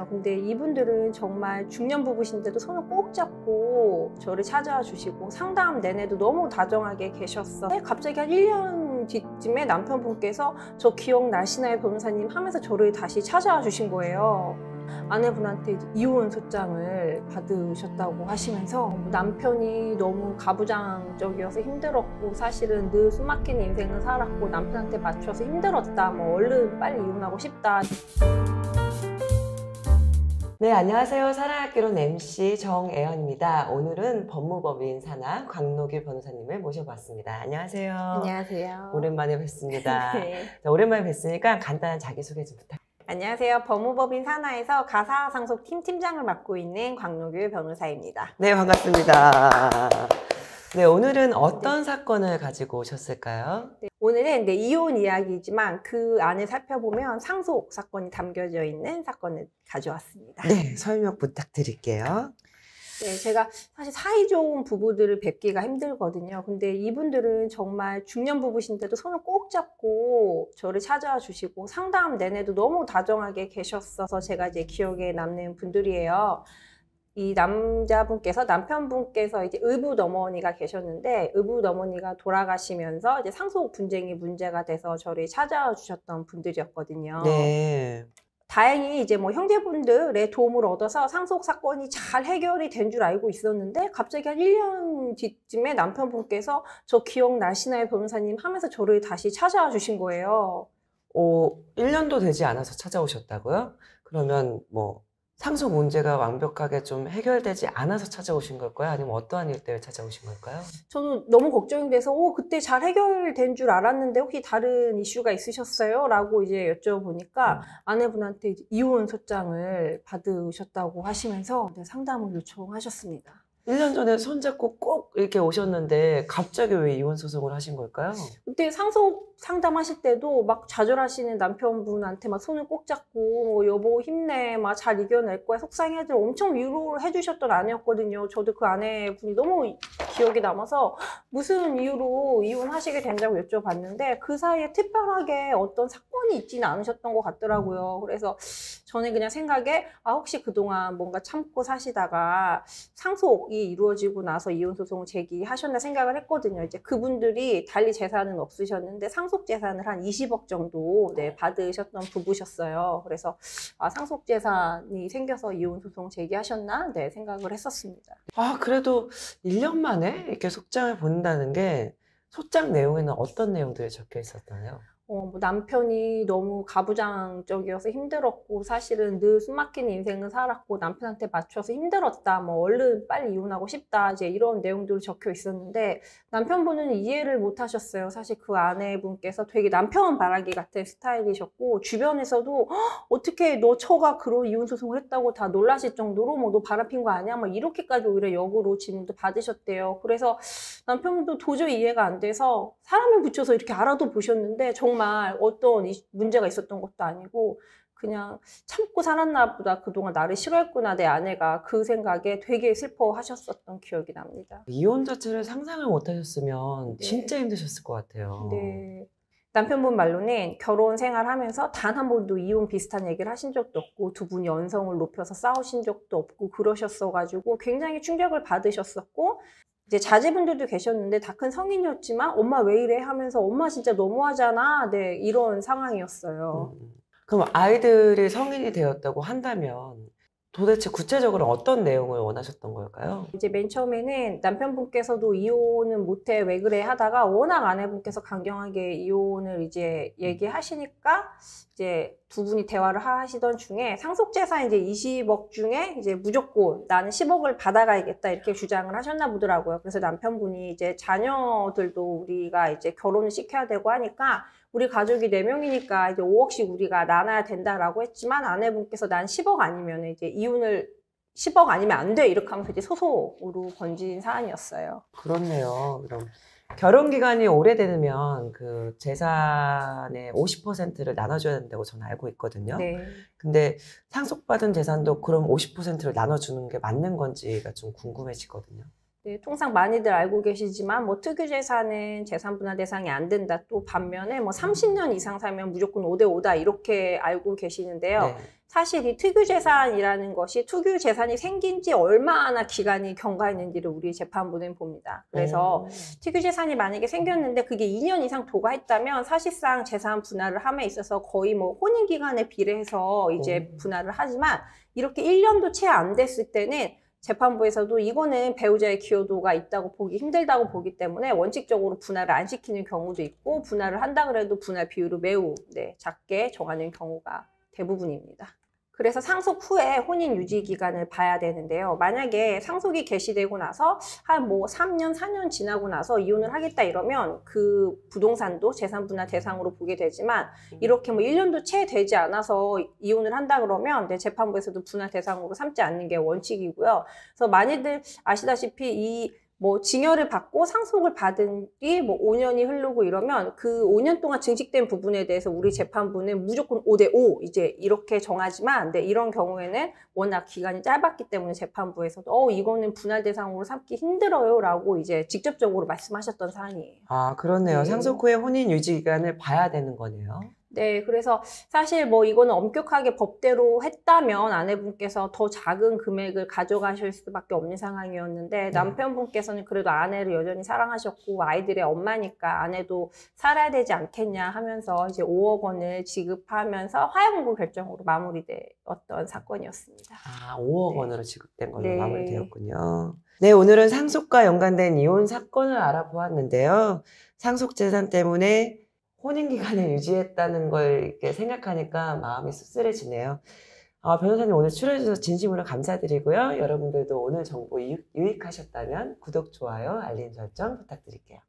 근데 이분들은 정말 중년 부부신데도 손을 꼭 잡고 저를 찾아와 주시고 상담 내내도 너무 다정하게 계셨어. 갑자기 한 1년 뒤쯤에 남편분께서 저 기억나시나요 변호사님 하면서 저를 다시 찾아와 주신 거예요. 아내분한테 이혼 소장을 받으셨다고 하시면서 남편이 너무 가부장적이어서 힘들었고 사실은 늘 숨막힌 인생을 살았고 남편한테 맞춰서 힘들었다. 얼른 빨리 이혼하고 싶다. 네, 안녕하세요. 사랑학개론 MC 정애연입니다. 오늘은 법무법인 산하 광노규 변호사님을 모셔봤습니다. 안녕하세요. 안녕하세요. 오랜만에 뵙습니다. 네. 자, 오랜만에 뵙으니까 간단한 자기소개 좀 부탁드립니다. 안녕하세요. 법무법인 산하에서 가사상속팀 팀장을 맡고 있는 광노규 변호사입니다. 네, 반갑습니다. 네, 오늘은 어떤 사건을 가지고 오셨을까요? 네, 오늘은 이혼 이야기지만 그 안에 살펴보면 상속 사건이 담겨져 있는 사건을 가져왔습니다. 네, 설명 부탁드릴게요. 네, 제가 사실 사이 좋은 부부들을 뵙기가 힘들거든요. 근데 이분들은 정말 중년 부부신데도 손을 꼭 잡고 저를 찾아와 주시고 상담 내내도 너무 다정하게 계셨어서 제가 이제 기억에 남는 분들이에요. 이 남편분께서 이제 의붓어머니가 계셨는데 의붓어머니가 돌아가시면서 이제 상속 분쟁이 문제가 돼서 저를 찾아와 주셨던 분들이었거든요. 네. 다행히 이제 형제분들의 도움을 얻어서 상속 사건이 잘 해결이 된 줄 알고 있었는데 갑자기 한 1년 뒤쯤에 남편분께서 저 기억나시나요 변호사님 하면서 저를 다시 찾아와 주신 거예요. 1년도 되지 않아서 찾아오셨다고요? 그러면 상속 문제가 완벽하게 좀 해결되지 않아서 찾아오신 걸까요? 아니면 어떠한 일 때문에 찾아오신 걸까요? 저는 너무 걱정이 돼서 그때 잘 해결된 줄 알았는데 혹시 다른 이슈가 있으셨어요? 라고 이제 여쭤보니까 아내분한테 이제 이혼 소장을 받으셨다고 하시면서 상담을 요청하셨습니다. 1년 전에 손잡고 꼭 이렇게 오셨는데 갑자기 왜 이혼 소송을 하신 걸까요? 그때 상속 상담하실 때도 막 좌절하시는 남편분한테 막 손을 꼭 잡고 여보 힘내 막 잘 이겨낼 거야 속상해들 엄청 위로를 해주셨던 아내였거든요. 저도 그 아내분이 너무 기억에 남아서 무슨 이유로 이혼하시게 된다고 여쭤봤는데 그 사이에 특별하게 어떤 사건이 있지는 않으셨던 것 같더라고요. 그래서 저는 그냥 생각에 혹시 그동안 뭔가 참고 사시다가 상속이 이루어지고 나서 이혼 소송을 제기하셨나 생각을 했거든요. 이제 그분들이 달리 재산은 없으셨는데 상속 재산을 한 20억 정도 받으셨던 부부셨어요. 그래서 상속 재산이 생겨서 이혼 소송 제기하셨나 생각을 했었습니다. 그래도 1년 만에 이렇게 속장을 본다는 게 속장 내용에는 어떤 내용들이 적혀 있었나요? 남편이 너무 가부장적이어서 힘들었고 사실은 늘 숨막힌 인생을 살았고 남편한테 맞춰서 힘들었다. 얼른 빨리 이혼하고 싶다. 이제 이런 내용들이 적혀 있었는데 남편분은 이해를 못 하셨어요. 사실 그 아내분께서 되게 남편 바라기 같은 스타일이셨고 주변에서도 어떻게 너 처가 그런 이혼 소송을 했다고 다 놀라실 정도로 너 바람핀 거 아니야? 이렇게까지 오히려 역으로 질문도 받으셨대요. 그래서 남편분도 도저히 이해가 안 돼서 사람을 붙여서 이렇게 알아도 보셨는데 정말 어떤 문제가 있었던 것도 아니고 그냥 참고 살았나 보다 그동안 나를 싫어했구나 내 아내가 그 생각에 되게 슬퍼하셨었던 기억이 납니다. 이혼 자체를 상상을 못 하셨으면 진짜 힘드셨을 것 같아요. 네. 남편분 말로는 결혼 생활하면서 단 한 번도 이혼 비슷한 얘기를 하신 적도 없고 두 분이 언성을 높여서 싸우신 적도 없고 그러셨어가지고 굉장히 충격을 받으셨었고 이제 자제분들도 계셨는데 다 큰 성인이었지만 엄마 왜 이래 하면서 엄마 진짜 너무하잖아. 이런 상황이었어요. 그럼 아이들이 성인이 되었다고 한다면 도대체 구체적으로 어떤 내용을 원하셨던 걸까요? 이제 맨 처음에는 남편분께서도 이혼은 못해 왜 그래 하다가 워낙 아내분께서 강경하게 이혼을 이제 얘기하시니까 이제 두 분이 대화를 하시던 중에 상속재산 이제 20억 중에 이제 무조건 나는 10억을 받아가야겠다 이렇게 주장을 하셨나 보더라고요. 그래서 남편분이 이제 자녀들도 우리가 이제 결혼을 시켜야 되고 하니까 우리 가족이 4명이니까 이제 5억씩 우리가 나눠야 된다라고 했지만 아내분께서 난 10억 아니면 이제 이혼을 10억 아니면 안 돼 이렇게 하면서 이제 소송으로 번진 사안이었어요. 그렇네요. 그럼 결혼 기간이 오래되면 그 재산의 50%를 나눠줘야 된다고 저는 알고 있거든요. 네. 근데 상속받은 재산도 그럼 50%를 나눠주는 게 맞는 건지가 좀 궁금해지거든요. 네, 통상 많이들 알고 계시지만 특유재산은 재산분할 대상이 안 된다. 또 반면에 30년 이상 살면 무조건 5대 5다 이렇게 알고 계시는데요. 사실 이 특유재산이라는 것이 특유재산이 생긴 지 얼마나 기간이 경과했는지를 우리 재판부는 봅니다. 그래서 특유재산이 만약에 생겼는데 그게 2년 이상 도과했다면 사실상 재산 분할을 함에 있어서 거의 뭐 혼인기간에 비례해서 이제 분할을 하지만 이렇게 1년도 채 안 됐을 때는 재판부에서도 이거는 배우자의 기여도가 있다고 보기 힘들다고 보기 때문에 원칙적으로 분할을 안 시키는 경우도 있고 분할을 한다 그래도 분할 비율을 매우 작게 정하는 경우가 대부분입니다. 그래서 상속 후에 혼인 유지 기간을 봐야 되는데요. 만약에 상속이 개시되고 나서 한 뭐 3년, 4년 지나고 나서 이혼을 하겠다 이러면 그 부동산도 재산 분할 대상으로 보게 되지만 이렇게 뭐 1년도 채 되지 않아서 이혼을 한다 그러면 재판부에서도 분할 대상으로 삼지 않는 게 원칙이고요. 그래서 많이들 아시다시피 이 뭐 징여를 받고 상속을 받은 뒤 뭐 5년이 흐르고 이러면 그 5년 동안 증식된 부분에 대해서 우리 재판부는 무조건 5대5 이제 이렇게 정하지만 이런 경우에는 워낙 기간이 짧았기 때문에 재판부에서도 이거는 분할 대상으로 삼기 힘들어요 라고 이제 직접적으로 말씀하셨던 사안이에요. 아, 그렇네요. 네. 상속 후에 혼인 유지 기간을 봐야 되는 거네요. 네, 그래서 사실 뭐 이거는 엄격하게 법대로 했다면 아내분께서 더 작은 금액을 가져가실 수밖에 없는 상황이었는데 남편분께서는 그래도 아내를 여전히 사랑하셨고 아이들의 엄마니까 아내도 살아야 되지 않겠냐 하면서 이제 5억 원을 지급하면서 화해공고 결정으로 마무리되었던 사건이었습니다. 아, 5억 네. 원으로 지급된 걸로 네. 마무리되었군요. 네, 오늘은 상속과 연관된 이혼 사건을 알아보았는데요. 상속 재산 때문에 혼인 기간을 유지했다는 걸 이렇게 생각하니까 마음이 씁쓸해지네요. 변호사님 오늘 출연해주셔서 진심으로 감사드리고요. 여러분들도 오늘 정보 유익하셨다면 구독, 좋아요, 알림 설정 부탁드릴게요.